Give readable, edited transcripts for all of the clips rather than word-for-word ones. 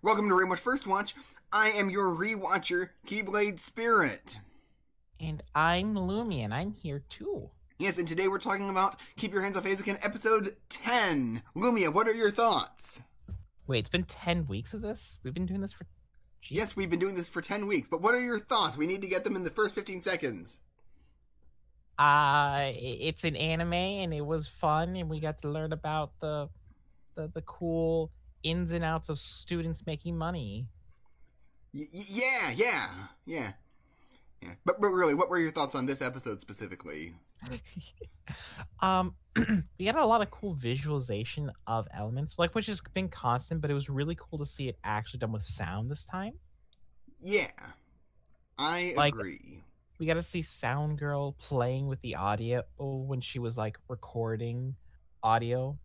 Welcome to Rewatch First Watch. I am your rewatcher, Keyblade Spirit. And I'm Lumi, and I'm here too. Yes, and today we're talking about Keep Your Hands Off Eizouken, episode 10. Lumia, what are your thoughts? Wait, it's been 10 weeks of this? We've been doing this for... Yes, we've Jesus. been doing this for 10 weeks, but what are your thoughts? We need to get them in the first 15 seconds. It's an anime, and it was fun, and we got to learn about the cool ins and outs of students making money. Yeah. But really, what were your thoughts on this episode specifically? um, we got a lot of cool visualization of elements, like which has been constant, but it was really cool to see it actually done with sound this time. Yeah, I Like, agree. we got to see Sound Girl playing with the audio when she was like recording audio.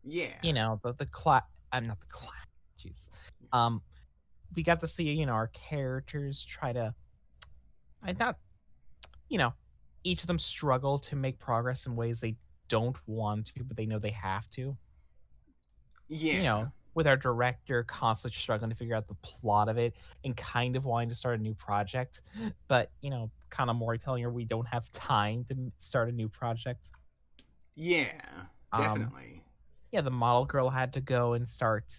Yeah. You know, the class. I'm not the class. Jeez. Um, we got to see our characters try to, I not, you know, each of them struggle to make progress in ways they don't want to, but they know they have to. Yeah. With our director constantly struggling to figure out the plot of it and kind of wanting to start a new project, but kind of more telling her we don't have time to start a new project. Yeah, Um, definitely. yeah, the model girl had to go and start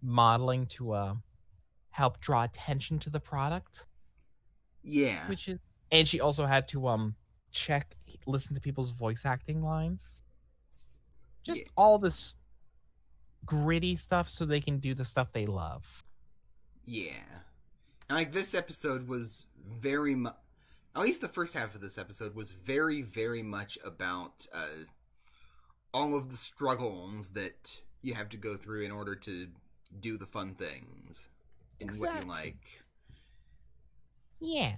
modeling to help draw attention to the product, Yeah. which is, and she also had to listen to people's voice acting lines. Yeah. Just all this gritty stuff so they can do the stuff they love. Yeah. Like, this episode was very much, at least the first half of this episode was very, very much about all of the struggles that you have to go through in order to do the fun things and what you like. Yeah.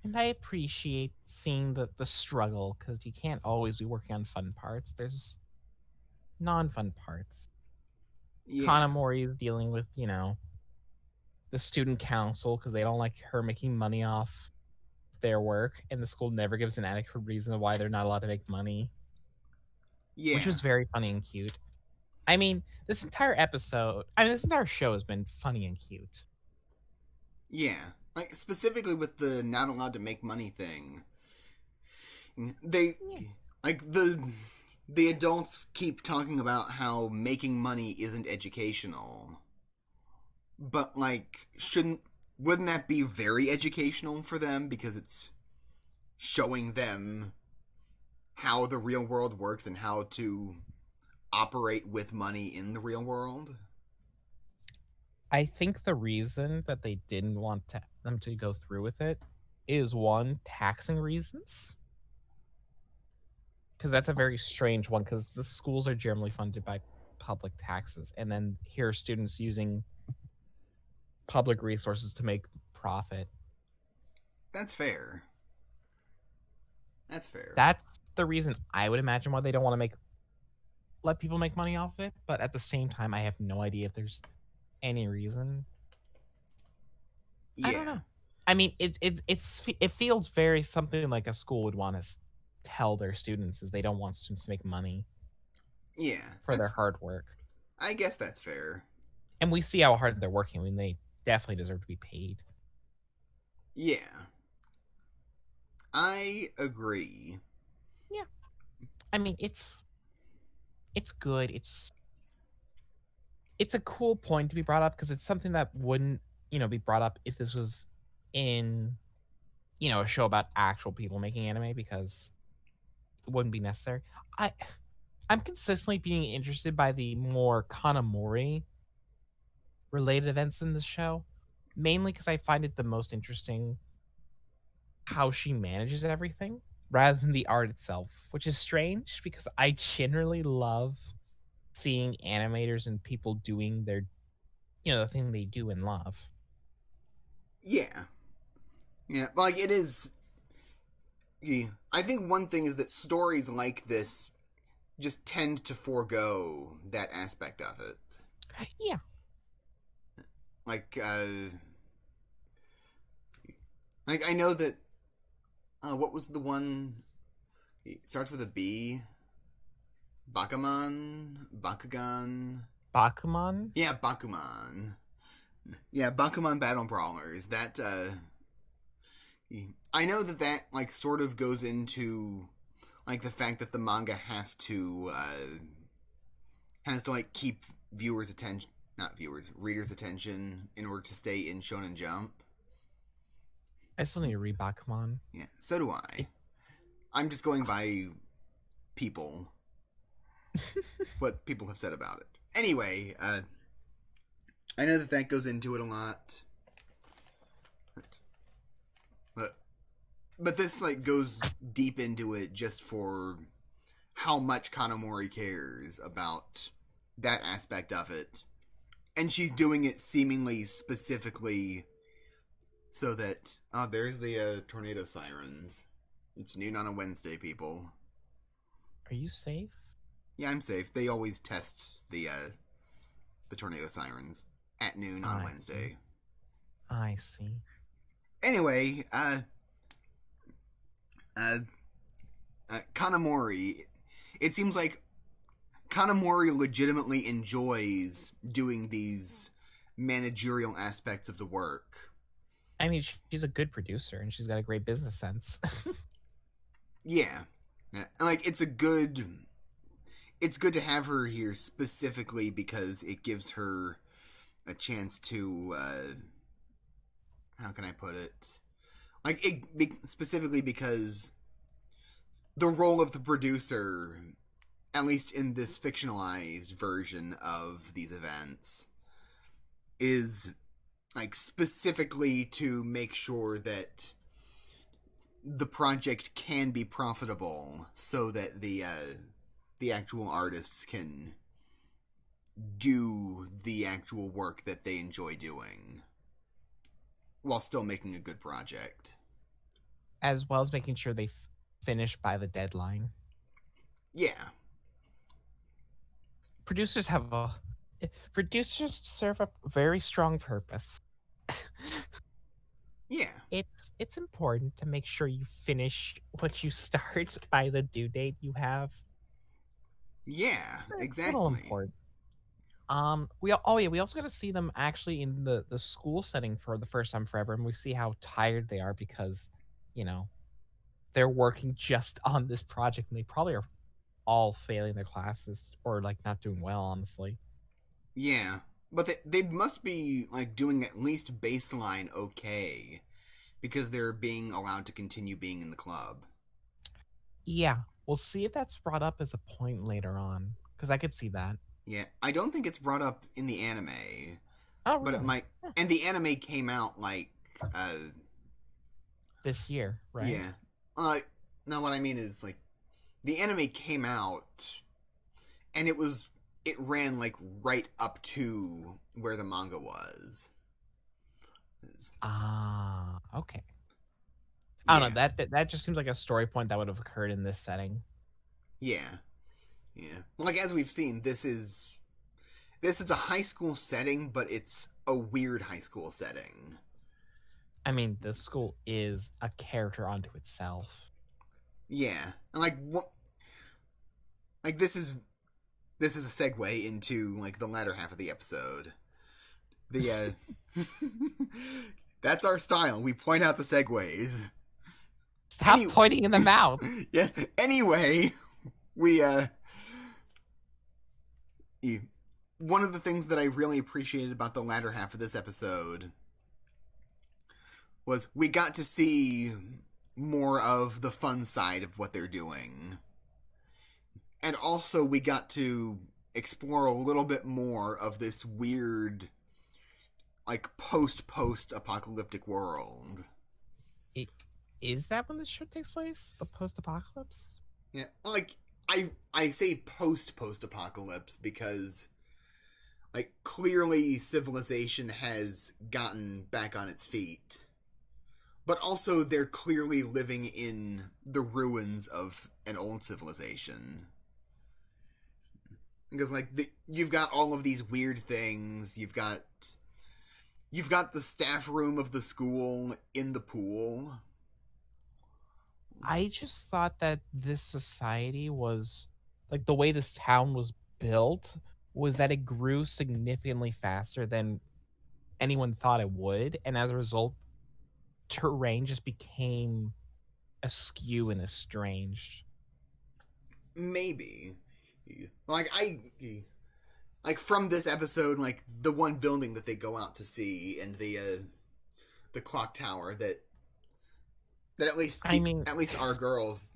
And I appreciate seeing the struggle, because you can't always be working on fun parts. There's non-fun parts. Yeah. Kanamori is dealing with, the student council because they don't like her making money off their work, and the school never gives an adequate reason why they're not allowed to make money, Yeah. which was very funny and cute. I mean, this entire show has been funny and cute. Yeah. Like, specifically with the not allowed to make money thing. They, Yeah. like, the adults keep talking about how making money isn't educational. But, like, wouldn't that be very educational for them because it's showing them how the real world works and how to operate with money in the real world? I think the reason that they didn't want them to go through with it is, one, taxing reasons. Because that's a very strange one, because the schools are generally funded by public taxes. And then here are students using public resources to make profit. That's fair. That's fair. That's the reason I would imagine why they don't want to let people make money off of it. But at the same time, I have no idea if there's any reason. Yeah. I don't know. I mean, it feels very something like a school would want to tell their students, is they don't want students to make money Yeah. for their hard work. I guess that's fair. And we see how hard they're working. I mean, they definitely deserve to be paid. Yeah. I agree. Yeah. I mean, it's good. It's a cool point to be brought up, because it's something that wouldn't, be brought up if this was in, a show about actual people making anime, because it wouldn't be necessary. I'm consistently being interested by the more Kanamori related events in this show, mainly because I find it the most interesting how she manages everything rather than the art itself, which is strange because I generally love seeing animators and people doing their, the thing they do and love. Yeah. Yeah, like, it is. Yeah. I think one thing is that stories like this just tend to forego that aspect of it. Yeah. Like, I know that. What was the one? It starts with a B. Bakugan. Bakuman. Yeah, Bakuman. Yeah, Bakuman Battle Brawlers. I know that like sort of goes into like the fact that the manga has to like keep viewers' attention, not viewers, readers' attention in order to stay in Shonen Jump. I still need to read Bakuman. Yeah, so do I. I'm just going by people, what people have said about it. Anyway, I know that goes into it a lot, but this like goes deep into it just for how much Kanamori cares about that aspect of it, and she's doing it seemingly specifically so that there's the tornado sirens. It's noon on a Wednesday, people. Are you safe? Yeah, I'm safe. They always test the tornado sirens at noon on Wednesday. I see. Anyway, Kanamori. It seems like Kanamori legitimately enjoys doing these managerial aspects of the work. I mean, she's a good producer and she's got a great business sense. Yeah. Like it's good to have her here specifically because it gives her a chance to how can I put it? Like specifically because the role of the producer, at least in this fictionalized version of these events, is like specifically to make sure that the project can be profitable so that the actual artists can do the actual work that they enjoy doing while still making a good project, as well as making sure they finish by the deadline. Yeah. Producers serve a very strong purpose. Yeah. It's important to make sure you finish what you start by the due date you have. Yeah, exactly. It's a little important. we also got to see them actually in the school setting for the first time forever, and we see how tired they are because, you know, they're working just on this project and they probably are all failing their classes or like not doing well, honestly. Yeah, but they must be like doing at least baseline okay because they're being allowed to continue being in the club. Yeah, we'll see if that's brought up as a point later on because I could see that. Yeah, I don't think it's brought up in the anime. Oh, really? But it might. And the anime came out like this year, right? Yeah. No, what I mean is like the anime came out and it ran like right up to where the manga was. Okay. I don't know. That just seems like a story point that would have occurred in this setting. Yeah. Yeah. Like as we've seen, this is a high school setting, but it's a weird high school setting. I mean, the school is a character unto itself. Yeah. And like what like this is a segue into like the latter half of the episode. The that's our style. We point out the segues. Stop pointing them out. Yes. Anyway, we one of the things that I really appreciated about the latter half of this episode was we got to see more of the fun side of what they're doing. And also we got to explore a little bit more of this weird like post-apocalyptic world. Is that when the show takes place? The post-apocalypse? Yeah, like I say post-apocalypse because like clearly civilization has gotten back on its feet. But also they're clearly living in the ruins of an old civilization. Because like you've got all of these weird things. You've got the staff room of the school in the pool. I just thought that this society was like the way this town was built was that it grew significantly faster than anyone thought it would, and as a result, terrain just became askew and estranged. Maybe. Like, like, from this episode, like, the one building that they go out to see, and the clock tower that I mean, at least our girls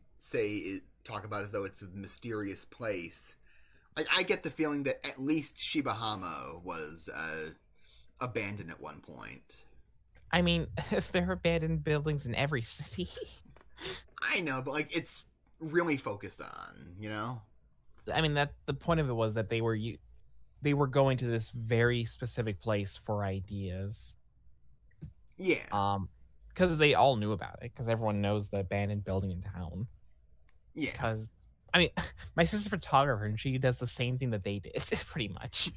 talk about as though it's a mysterious place. Like, I get the feeling that at least Shibahama was abandoned at one point. I mean, there are abandoned buildings in every city. I know, but like it's really focused on, you know? I mean, that the point of it was that they were going to this very specific place for ideas. Yeah. Because they all knew about it, because everyone knows the abandoned building in town. Yeah. Because I mean, my sister's a photographer, and she does the same thing that they did, pretty much.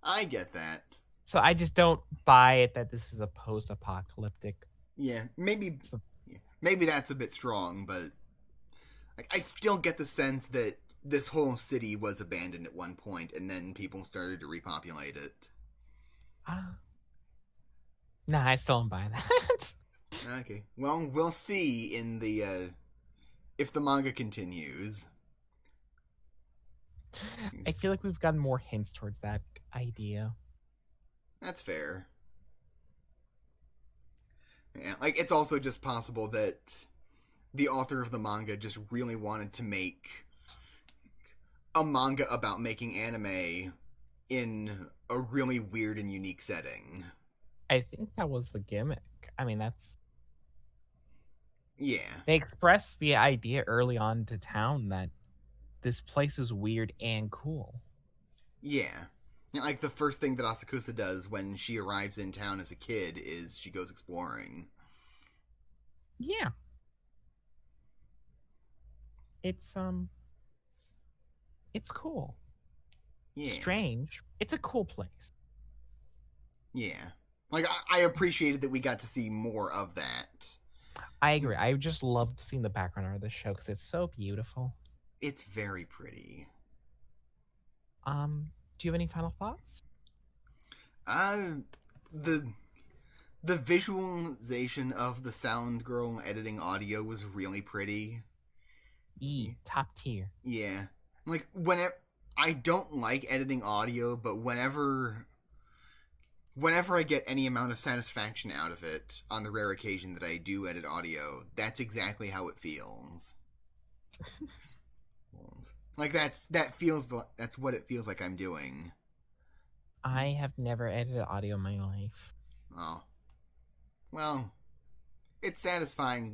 I get that. So I just don't buy it that this is a post-apocalyptic. Yeah, maybe that's a bit strong, but like, I still get the sense that this whole city was abandoned at one point, and then people started to repopulate it. Nah, I still don't buy that. Okay, well, we'll see in the if the manga continues. I feel like we've gotten more hints towards that idea. That's fair. Yeah, like it's also just possible that the author of the manga just really wanted to make a manga about making anime in a really weird and unique setting. I think that was the gimmick. I mean, that's... Yeah. They expressed the idea early on to town that this place is weird and cool. Yeah. Like the first thing that Asakusa does when she arrives in town as a kid is she goes exploring. Yeah. It's cool. Yeah. Strange. It's a cool place. Yeah. Like I appreciated that we got to see more of that. I agree. I just loved seeing the background art of the show because it's so beautiful. It's very pretty. Do you have any final thoughts? The visualization of the sound girl editing audio was really pretty. Top tier. Yeah. Like whenever I don't like editing audio, but whenever I get any amount of satisfaction out of it, on the rare occasion that I do edit audio, that's exactly how it feels. Like that's what it feels like I'm doing. I have never edited audio in my life. Oh. Well, it's satisfying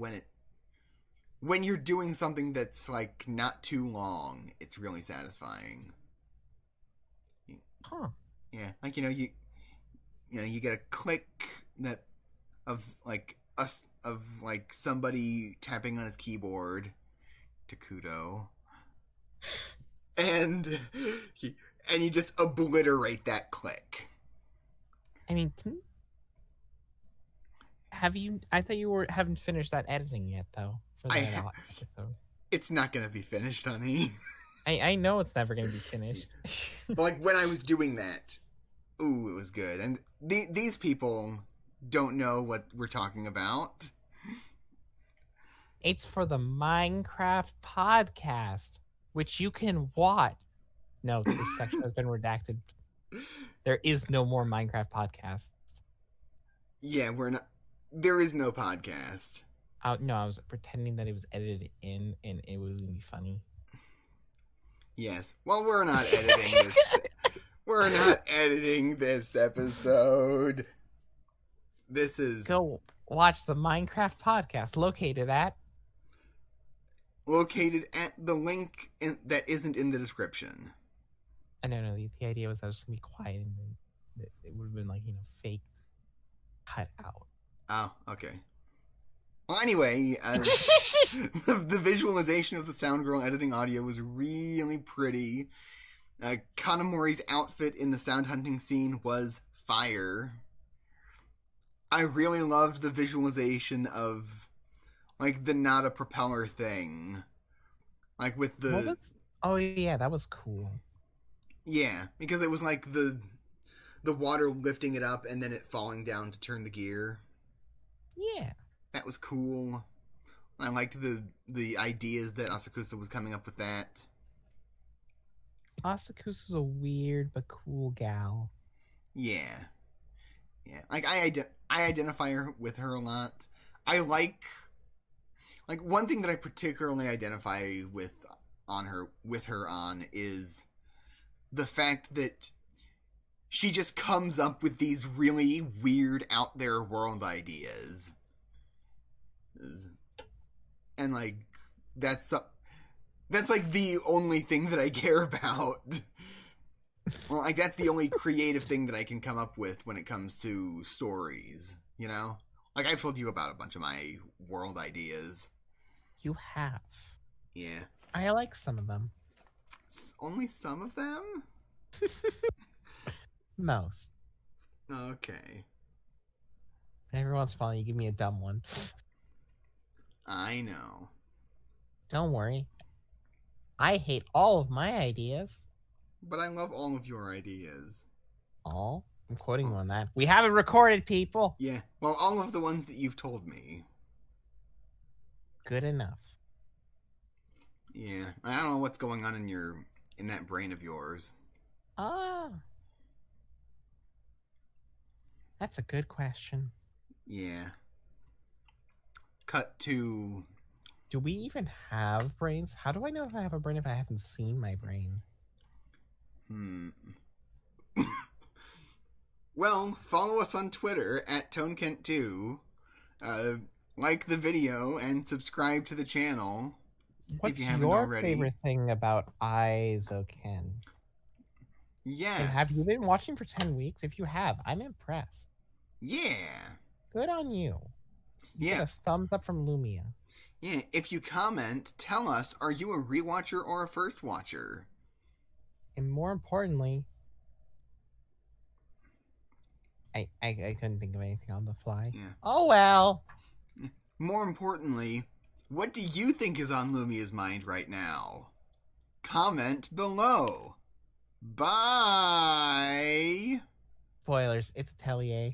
when you're doing something that's like not too long. It's really satisfying. Huh. Yeah, like you get a click of somebody tapping on his keyboard to Kudo. And you just obliterate that click. I mean, I thought you haven't finished that editing yet, though, for that episode. It's not going to be finished, honey. I know it's never going to be finished. But like when I was doing that, ooh, it was good. And these people don't know what we're talking about. It's for the Minecraft podcast, which you can watch. No, this section has been redacted. There is no more Minecraft podcast. Yeah, there is no podcast. No, I was pretending that it was edited in, and it was going to be funny. Yes. Well, we're not editing this. We're not editing this episode. This is... Go watch the Minecraft podcast located at the link that isn't in the description. I don't know. The idea was I was going to be quiet, and it would have been like, fake cut out. Oh, okay. Well, anyway, the visualization of the sound girl editing audio was really pretty. Kanamori's outfit in the sound hunting scene was fire. I really loved the visualization of, like, the not a propeller thing. Like with What the was? Oh yeah, that was cool. yeah, because it was like the water lifting it up and then it falling down to turn the gear. Yeah, That was cool. I liked the ideas that Asakusa was coming up with that. Asakusa's a weird but cool gal. Yeah. Yeah. Like I identify with her a lot. I like one thing that I particularly identify with her on is the fact that she just comes up with these really weird out there world ideas. And like that's that's like the only thing that I care about. Well, like that's the only creative thing that I can come up with when it comes to stories, you know? Like I've told you about a bunch of my world ideas. You have. Yeah. I like some of them. Only some of them? Most. Okay. Every once in a while, you give me a dumb one. I know. Don't worry. I hate all of my ideas. But I love all of your ideas. All? I'm quoting you on that. We haven't recorded, people. Yeah. Well, all of the ones that you've told me. Good enough. Yeah. I don't know what's going on in that brain of yours. Ah. That's a good question. Yeah. Cut to... Do we even have brains? How do I know if I have a brain if I haven't seen my brain? Well, follow us on Twitter at ToneKent2. Like the video and subscribe to the channel if you haven't What's your already. favorite thing about Eizouken? Yes. And have you been watching for 10 weeks? If you have, I'm impressed. Yeah. Good on you. You Yeah. get a thumbs up from Lumia. Yeah. If you comment, tell us, are you a rewatcher or a first watcher? And more importantly, I couldn't think of anything on the fly. Yeah. Oh well. More importantly, what do you think is on Lumia's mind right now? Comment below. Bye! Spoilers, it's Atelier.